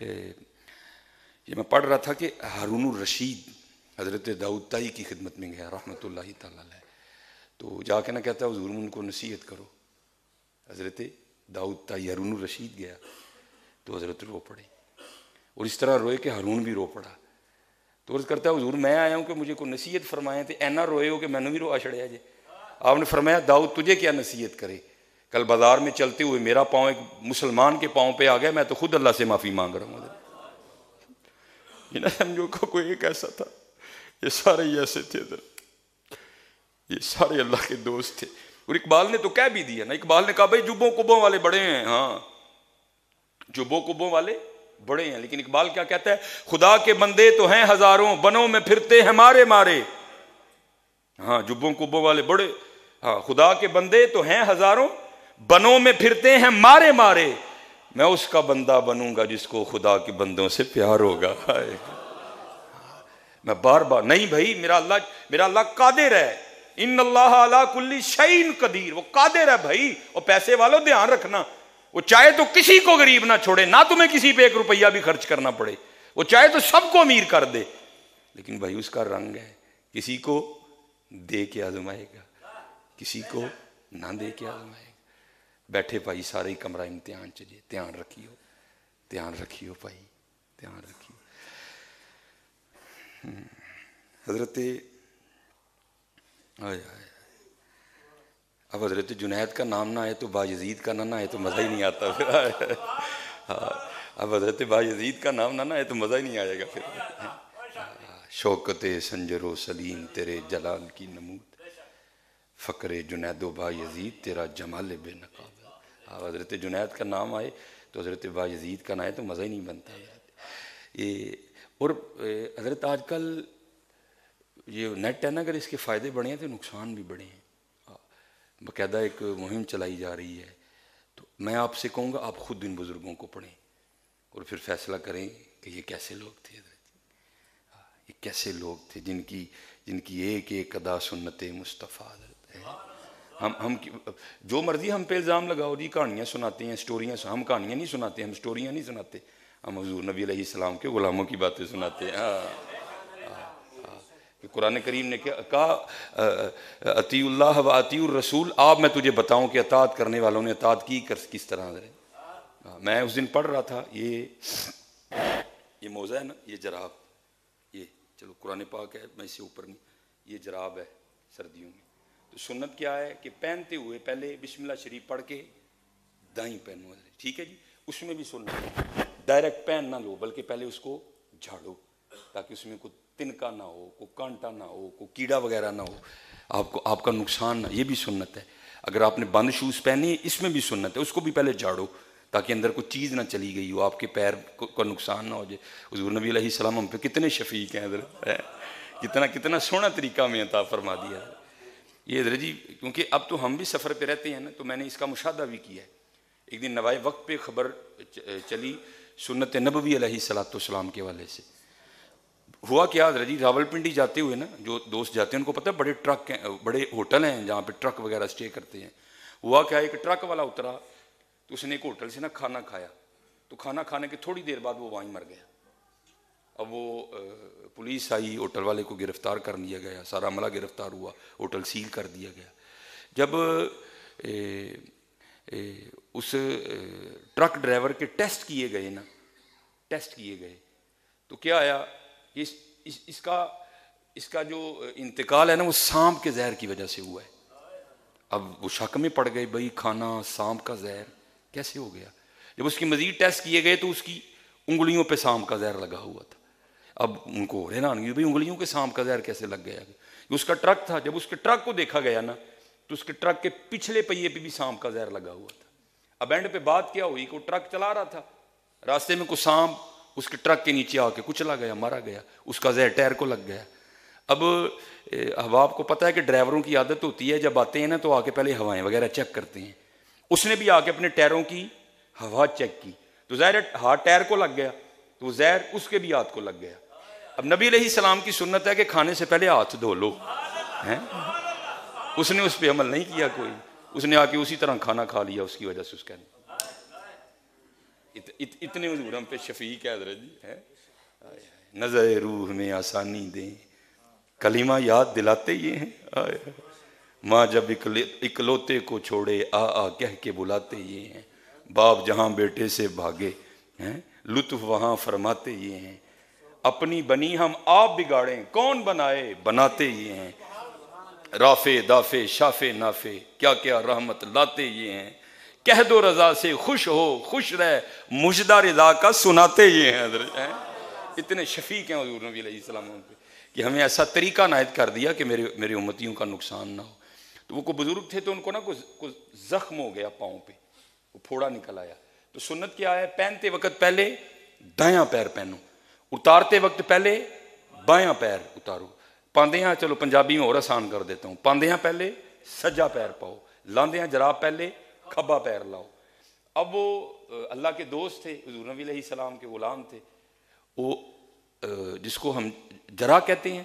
یہ میں پڑھ رہا تھا کہ ہارون الرشید حضرت داؤد تائی کی خدمت میں گیا رحمۃ اللہ تعالی علیہ، تو جا کے نہ کہتا حضور ان کو نصیحت کرو. حضرت داؤد تائی ہارون الرشید گیا تو حضرت رو پڑے، اور اس طرح روئے کہ ہارون بھی رو پڑا. تو عرض کرتا ہے حضور میں آیا ہوں کہ مجھے کوئی نصیحت فرمائیں، تو اینا روئے ہو کہ میں نے بھی روا چھڑیا جی. آپ نے فرمایا داؤد تجھے کیا نصیحت کرے، کل بازار میں چلتے ہوئے میرا پاؤں ایک مسلمان کے پاؤں پہ آ گیا، میں تو خود اللہ سے معافی مانگ رہا ہوں. یہ نہ سمجھو کوئی ایک ایسا تھا، یہ سارے ہی ایسے تھے، یہ سارے اللہ کے دوست تھے. اور اقبال نے تو کہہ بھی دیا نا، اقبال نے کہا بھائی جبوں کبوں والے بڑے ہیں، ہاں جبوں کبوں والے بڑے ہیں، لیکن اقبال کیا کہتا ہے، خدا کے بندے تو ہیں ہزاروں، بنوں میں پھرتے ہیں مارے مارے. ہاں جبوں کبوں والے بڑے، ہاں خدا کے بندے تو ہیں ہزاروں، بنوں میں پھرتے ہیں مارے مارے. میں اس کا بندہ بنوں گا جس کو خدا کے بندوں سے پیار ہوگا. میں بار بار نہیں بھائی، میرا اللہ قادر ہے، ان اللہ علی کل شیء قدیر، وہ قادر ہے بھائی. اور پیسے والوں دھیان رکھنا، وہ چاہے تو کسی کو غریب نہ چھوڑے، نہ تمہیں کسی پہ ایک روپیہ بھی خرچ کرنا پڑے، وہ چاہے تو سب کو امیر کر دے، لیکن بھائی اس کا رنگ ہے، کسی کو دے کے آزمائے گا، کسی کو نہ دے کے آزمائے گا. بیٹھے بھائی سارے ہی کمرہ امتحان چلیے، دھیان رکھیو بھائی، دھیان رکھیو. حضرت اب حضرت جنید کا نام نہ آئے تو باجزید کا نہ آئے تو مزہ ہی نہیں آتا پھر. اب حضرت باجزید کا نام نہ آئے تو مزہ ہی نہیں آئے گا پھر. شوکت سنجر و سلیم تیرے جلال کی نمود، فقر جنید و باجزید تیرا جمال بے نقاب. حضرت جنید کا نام آئے تو حضرت باجزید کا نہ آئے تو مزہ ہی نہیں بنتا. یہ اور حضرت آج کل یہ نیٹ ہے نا، اگر اس کے فائدے بڑے ہیں تو نقصان بھی بڑے ہیں. باقاعدہ ایک مہم چلائی جا رہی ہے، تو میں آپ سے کہوں گا آپ خود ان بزرگوں کو پڑھیں اور پھر فیصلہ کریں کہ یہ کیسے لوگ تھے، یہ کیسے لوگ تھے جن کی ایک ایک ادا سنت مصطفیٰ ہے. ہم جو مرضی ہم پہ الزام لگاؤ جی، کہانیاں سناتے ہیں، سٹوریاں، ہم کہانیاں نہیں سناتے، ہم سٹوریاں نہیں سناتے، ہم حضور نبی علیہ السلام کے غلاموں کی باتیں سناتے ہیں. قرآن کریم نے کہا اطیعوا اللہ و اطیعوا الرسول. آپ میں تجھے بتاؤں کہ اطاعت کرنے والوں نے اطاعت کی کس طرح ہے. میں اس دن پڑھ رہا تھا، یہ موزہ ہے نا، یہ جراب، یہ چلو قرآن پاک ہے، میں اس سے اوپر نہیں، یہ جراب ہے سردیوں میں. تو سنت کیا ہے کہ پہنتے ہوئے پہلے بسم اللہ شریف پڑھ کے دائیں پہنو، ٹھیک ہے جی. اس میں بھی سنت ہے، ڈائریکٹ پہن نہ لو بلکہ پہلے اس کو جھاڑو تاکہ اس میں کوئی تنکا نہ ہو، کوئی کانٹا نہ ہو، کوئی کیڑا وغیرہ نہ ہو، آپ کا نقصان نہ. یہ بھی سنت ہے. اگر آپ نے بند شوز پہنے اس میں بھی سنت ہے، اس کو بھی پہلے جھاڑو تاکہ اندر کوئی چیز نہ چلی گئی ہو، آپ کے پیر کو نقصان نہ ہو جائے. حضور نبی علیہ السلام ہم پہ کتنے شفیق ہیں حضرت، کتنا سونا طریقہ میں عطا فرما دیا ہے. یہ حضرت جی کیونکہ اب تو ہم بھی سفر پہ رہتے ہیں نا، تو میں نے اس کا مشاہدہ بھی کیا ہے. ایک دن نوائے وقت پہ خبر چلی سنت نبوی علیہ السلام کے حوالے سے. ہوا کیا حضرت جی، راول پنڈی جاتے ہوئے نا، جو دوست جاتے ہیں ان کو پتہ ہے بڑے ٹرک ہیں، بڑے ہوٹل ہیں جہاں پہ ٹرک وغیرہ اسٹے کرتے ہیں. ہوا کیا، ایک ٹرک والا اترا تو اس نے ایک ہوٹل سے نا کھانا کھایا، تو کھانا کھانے کے تھوڑی دیر بعد وہ وہیں مر گیا. اب وہ پولیس آئی، ہوٹل والے کو گرفتار کر لیا گیا، سارا عملہ گرفتار ہوا، ہوٹل سیل کر دیا گیا. جب اس ٹرک ڈرائیور کے ٹیسٹ کیے گئے نا، ٹیسٹ کیے گئے تو کیا آیا، اس کا جو انتقال ہے نا وہ سانپ کے زہر کی وجہ سے ہوا ہے. اب وہ شک میں پڑ گئے، بھائی کھانا سانپ کا زہر کیسے ہو گیا. جب اس کی مزید ٹیسٹ کیے گئے تو اس کی انگلیوں پہ سانپ کا زہر لگا ہوا تھا. اب ان کو حیران بھائی انگلیوں کے سانپ کا زہر کیسے لگ گیا. اس کا ٹرک تھا، جب اس کے ٹرک کو دیکھا گیا نا تو اس کے ٹرک کے پچھلے پہیے پہ بھی سانپ کا زہر لگا ہوا تھا. اب اینڈ پہ بات کیا ہوئی کہ وہ ٹرک چلا رہا تھا، راستے میں کوئی سانپ اس کے ٹرک کے نیچے آ کے کچلا گیا، مارا گیا، اس کا زہر ٹائر کو لگ گیا. اب آپ کو پتہ ہے کہ ڈرائیوروں کی عادت ہوتی ہے جب آتے ہیں نا تو آ کے پہلے ہوائیں وغیرہ چیک کرتے ہیں. اس نے بھی آ کے اپنے ٹائروں کی ہوا چیک کی تو ظاہر ہاتھ ٹائر کو لگ گیا، تو زہر اس کے بھی ہاتھ کو لگ گیا. اب نبی علیہ السلام کی سنت ہے کہ کھانے سے پہلے ہاتھ دھو لو. اس نے اس پہ عمل نہیں کیا کوئی، اس نے آ کے اسی طرح کھانا کھا لیا، اس کی وجہ سے اس کا اتنے حضور ہم پہ شفیق ہے حضرت جی ہے. نظر روح میں آسانی دیں، کلمہ یاد دلاتے یہ ہیں. ماں جب اکلوتے کو چھوڑے آ آ کہہ کے بلاتے یہ ہیں. باپ جہاں بیٹے سے بھاگے ہیں، لطف وہاں فرماتے یہ ہیں. اپنی بنی ہم آپ بگاڑیں، کون بنائے بناتے یہ ہیں. رافع دافع شافع نافع کیا کیا رحمت لاتے یہ ہیں. کہہ دو رضا سے خوش ہو خوش رہ، مجدہ رضا کا سناتے یہ ہیں. حضرت اتنے شفیق ہیں حضور نبی علیہ السلام پہ کہ ہمیں ایسا طریقہ عنایت کر دیا کہ میرے امتیوں کا نقصان نہ ہو. تو وہ کوئی بزرگ تھے تو ان کو نا کوئی زخم ہو گیا پاؤں پہ، وہ پھوڑا نکل آیا. تو سنت کیا ہے، پہنتے وقت پہلے دایاں پیر پہنو، اتارتے وقت پہلے بایاں پیر اتارو. پاندیاں چلو پنجابی میں اور آسان کر دیتا ہوں، پاندیاں پہلے سجا پیر پاؤ، لاندیاں جراب پہلے کھبا پیر لاؤ. اب وہ اللہ کے دوست تھے، حضور نبی علیہ السلام کے غلام تھے. وہ جس کو ہم جرا کہتے ہیں،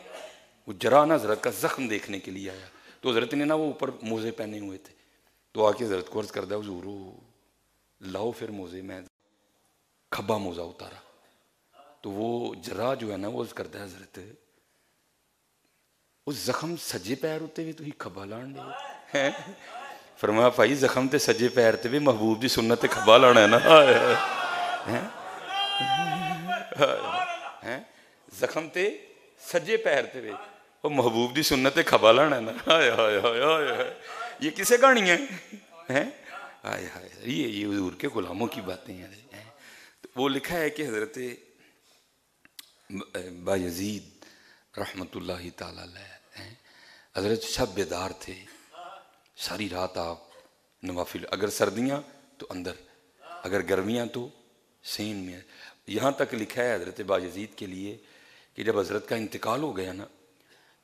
وہ جرا نا حضرت کا زخم دیکھنے کے لیے آیا. تو حضرت نے نا وہ اوپر موزے پہنے ہوئے تھے، تو آ کے حضرت کو عرض کردہ حضور لاؤ پھر موزے. میں کھبا موزہ اتارا تو وہ جرا جو ہے نا وہ عرض کرتا ہے حضرت وہ زخم سجے پیر ہوتے ہوئے تو ہی کھبا لان دے. فرمایا بھائی زخم تے سجے پیر تے بھی محبوب دی سنت تے کھبا لانا ہے نا. زخم تے سجے پیر تے بھی وہ محبوب دی سنت تے کھبا لانا ہے نا. ہائے ہائے ہائے ہائے، یہ کسے کہانی ہے؟ ہائے ہائے، یہ حضور کے غلاموں کی باتیں ہیں. وہ لکھا ہے کہ حضرت بایزید رحمت اللہ تعالی علیہ حضرت سب بیدار تھے ساری رات. آپ نوافل، اگر سردیاں تو اندر، اگر گرمیاں تو سین میں. یہاں تک لکھا ہے حضرت بایزید کے لیے کہ جب حضرت کا انتقال ہو گیا نا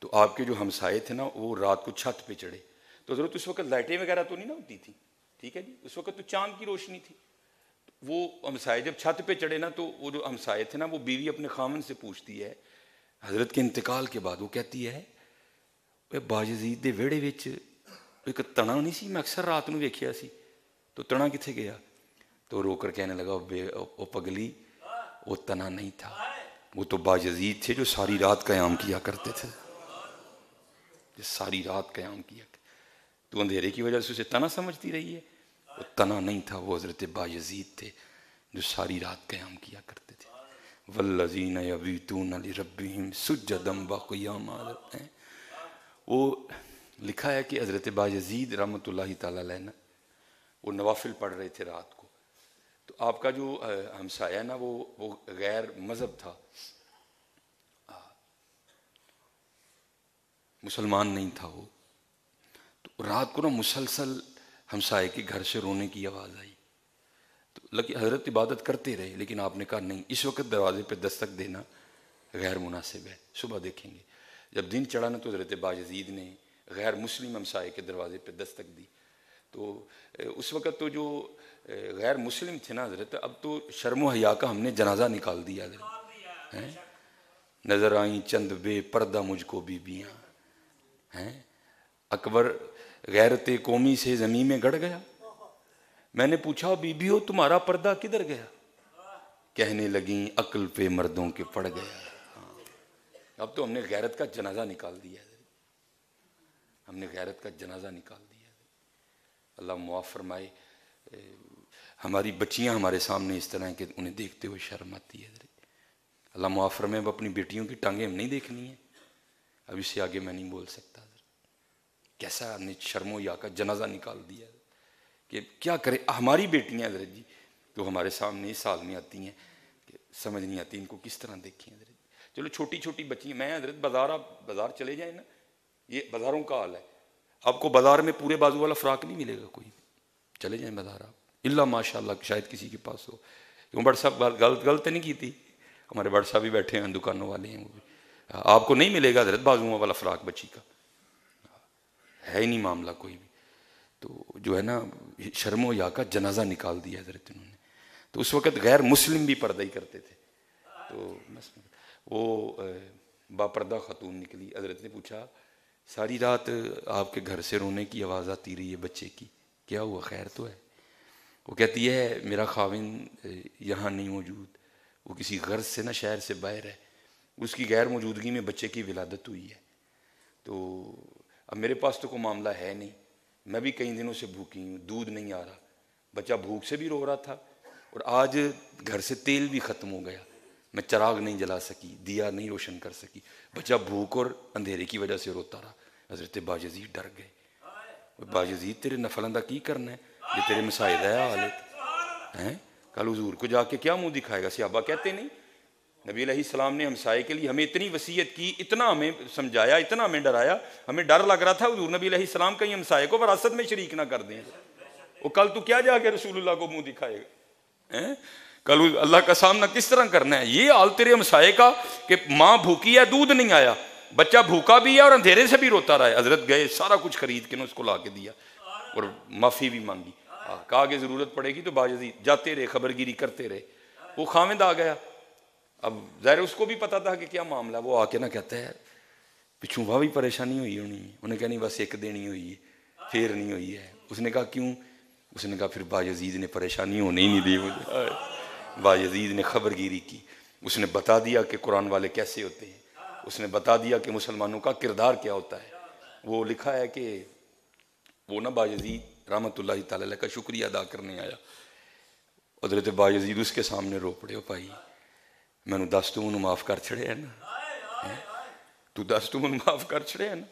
تو آپ کے جو ہمسائے تھے نا وہ رات کو چھت پہ چڑھے. تو حضرت اس وقت لائٹیں وغیرہ تو نہیں نا ہوتی تھی، ٹھیک ہے جی، اس وقت تو چاند کی روشنی تھی. وہ ہمسائے جب چھت پہ چڑھے نا تو وہ جو ہمسائے تھے نا وہ بیوی اپنے خامن سے پوچھتی ہے حضرت کے انتقال کے بعد، وہ کہتی ہے بایزید دے ویڑے وچ ایک تنا نہیں سی، میں اکثر رات نو ویکھیا سی، تو تنا کتھے گیا؟ تو رو کر کہنے لگا او پگلی وہ تنا نہیں تھا، وہ تو بایزید تھے جو ساری رات قیام کیا کرتے تھے، جو ساری رات قیام کیا کرتے. تو اندھیرے کی وجہ سے اسے تنا سمجھتی رہی ہے، وہ تنا نہیں تھا، وہ حضرت بایزید تھے جو ساری رات قیام کیا کرتے تھے. والذین یبیتون لربہم سجدا وقیاما. وہ لکھا ہے کہ حضرت بایزید رحمۃ اللہ تعالی علیہ وہ نوافل پڑھ رہے تھے رات کو. تو آپ کا جو ہمسایہ نا وہ غیر مذہب تھا، مسلمان نہیں تھا وہ. تو رات کو نا مسلسل ہمسائے کے گھر سے رونے کی آواز آئی. تو حضرت عبادت کرتے رہے، لیکن آپ نے کہا نہیں، اس وقت دروازے پہ دستک دینا غیر مناسب ہے، صبح دیکھیں گے. جب دن چڑھا نا تو حضرت بایزید نے غیر مسلم ہمسائے کے دروازے پہ دستک دی. تو اس وقت تو جو غیر مسلم تھے نا حضرت، اب تو شرم و حیا کا ہم نے جنازہ نکال دیا حضرت. نظر آئیں چند بے پردہ مجھ کو بیبیاں، اکبر غیرت قومی سے زمین میں گڑ گیا. میں نے پوچھا بی ہو تمہارا پردہ کدھر گیا؟ کہنے لگیں عقل پہ مردوں کے پڑ گیا. اب تو ہم نے غیرت کا جنازہ نکال دیا ہے، ہم نے غیرت کا جنازہ نکال دیا. اللہ معاف فرمائے. ہماری بچیاں ہمارے سامنے اس طرح کہ انہیں دیکھتے ہوئے شرم آتی ہے. اللہ معاف فرمائے. اب اپنی بیٹیوں کی ٹانگیں ہم نہیں دیکھنی ہیں، اب اس سے آگے میں نہیں بول سکتا. کیسا ہم نے شرم و یا کا جنازہ نکال دیا کہ کیا کرے. ہماری بیٹیاں حضرت جی تو ہمارے سامنے اس حال میں آتی ہیں کہ سمجھ نہیں آتی ان کو کس طرح دیکھیں حضرت. چلو چھوٹی چھوٹی بچیاں، میں حضرت بازار چلے جائیں نا، یہ بازاروں کا حال ہے. آپ کو بازار میں پورے بازو والا فراق نہیں ملے گا کوئی. چلے جائیں بازار آپ، اللہ ماشاء اللہ شاید کسی کے پاس ہو. کیوں بڑھ صاحب غلط نہیں کی تھی، ہمارے بڑھ صاحب بھی بیٹھے ہیں، دکانوں والے ہیں وہ بھی. آپ کو نہیں ملے گا حضرت بازو والا فراق بچی کا، ہے ہی نہیں معاملہ کوئی بھی. تو جو ہے نا شرم و یا کا جنازہ نکال دیا حضرت انہوں نے. تو اس وقت غیر مسلم بھی پردہ ہی کرتے تھے. تو وہ باپردہ خاتون نکلی. حضرت نے پوچھا ساری رات آپ کے گھر سے رونے کی آواز آتی رہی ہے بچے کی، کیا ہوا، خیر تو ہے؟ وہ کہتی ہے میرا خاوند یہاں نہیں موجود، وہ کسی غرض سے نہ شہر سے باہر ہے، اس کی غیر موجودگی میں بچے کی ولادت ہوئی ہے، تو اب میرے پاس تو کوئی معاملہ ہے نہیں، میں بھی کئی دنوں سے بھوکی ہوں، دودھ نہیں آ رہا، بچہ بھوک سے بھی رو رہا تھا، اور آج گھر سے تیل بھی ختم ہو گیا، میں چراغ نہیں جلا سکی، دیا نہیں روشن کر سکی، بچہ بھوک اور اندھیرے کی وجہ سے روتا رہا۔ حضرت باجزید ڈر گئے، باجزید تیرے نفلندہ کی کرنا ہے، یہ تیرے مساعدہ ہے حالت ہیں، کل حضور کو جا کے کیا منہ دکھائے گا؟ صحابہ کہتے نہیں نبی علیہ السلام نے ہمسائے کے لیے ہمیں اتنی وصیت کی، اتنا ہمیں سمجھایا، اتنا ہمیں ڈرایا، ہمیں ڈر لگ رہا تھا حضور نبی علیہ السلام کہیں ہمسائے کو وراثت میں شریک نہ کر دیں، وہ کل تو کیا جا کے رسول اللہ کو منہ دکھائے گا؟ کل اللہ کا سامنا کس طرح کرنا ہے؟ یہ حال تیرے ہمسائے کا کہ ماں بھوکی ہے، دودھ نہیں آیا، بچہ بھوکا بھی ہے اور اندھیرے سے بھی روتا رہا ہے۔ حضرت گئے، سارا کچھ خرید کے اس کو لا کے دیا اور معافی بھی مانگی، کہا کہ ضرورت پڑے گی تو باجزید جاتے رہے، خبر گیری کرتے رہے۔ وہ خاوند آ گیا، اب ظاہر اس کو بھی پتا تھا کہ کیا معاملہ، وہ آ کے نہ کہتا ہے پچھوں وہ بھی پریشانی ہوئی ہونی ہے، انہیں کہا نہیں بس ایک دینی ہوئی ہے، پھر نہیں ہوئی ہے۔ اس نے کہا کیوں؟ اس نے کہا پھر باجزید نے پریشانی ہونے ہی نہیں دی مجھے۔ باجزید نے خبر گیری کی، اس نے بتا دیا کہ قرآن والے کیسے ہوتے ہیں، اس نے بتا دیا کہ مسلمانوں کا کردار کیا ہوتا ہے۔ وہ لکھا ہے کہ وہ نا باجزید رحمۃ اللہ تعالی علیہ کا شکریہ ادا کرنے آیا، حضرت باجزید اس کے سامنے رو پڑے، بھائی میں نے 10 تو انہوں معاف کر چھڑے ہیں نا، تو 10 تو انہوں معاف کر چھڑے ہیں نا،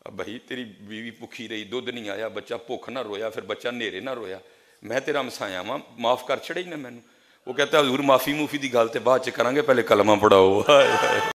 اب بھائی تیری بیوی بھوکھی رہی، دودھ نہیں آیا، بچہ بھوک نہ رویا، پھر بچہ نیرے نہ رویا، میں تیرا ہمسایا ہاں، معاف کر چھڑے ہی نا میں نے۔ وہ کہتا ہے حضور معافی موفی دی گل تے بعد چ کرانگے، پہلے کلمہ پڑھاؤ۔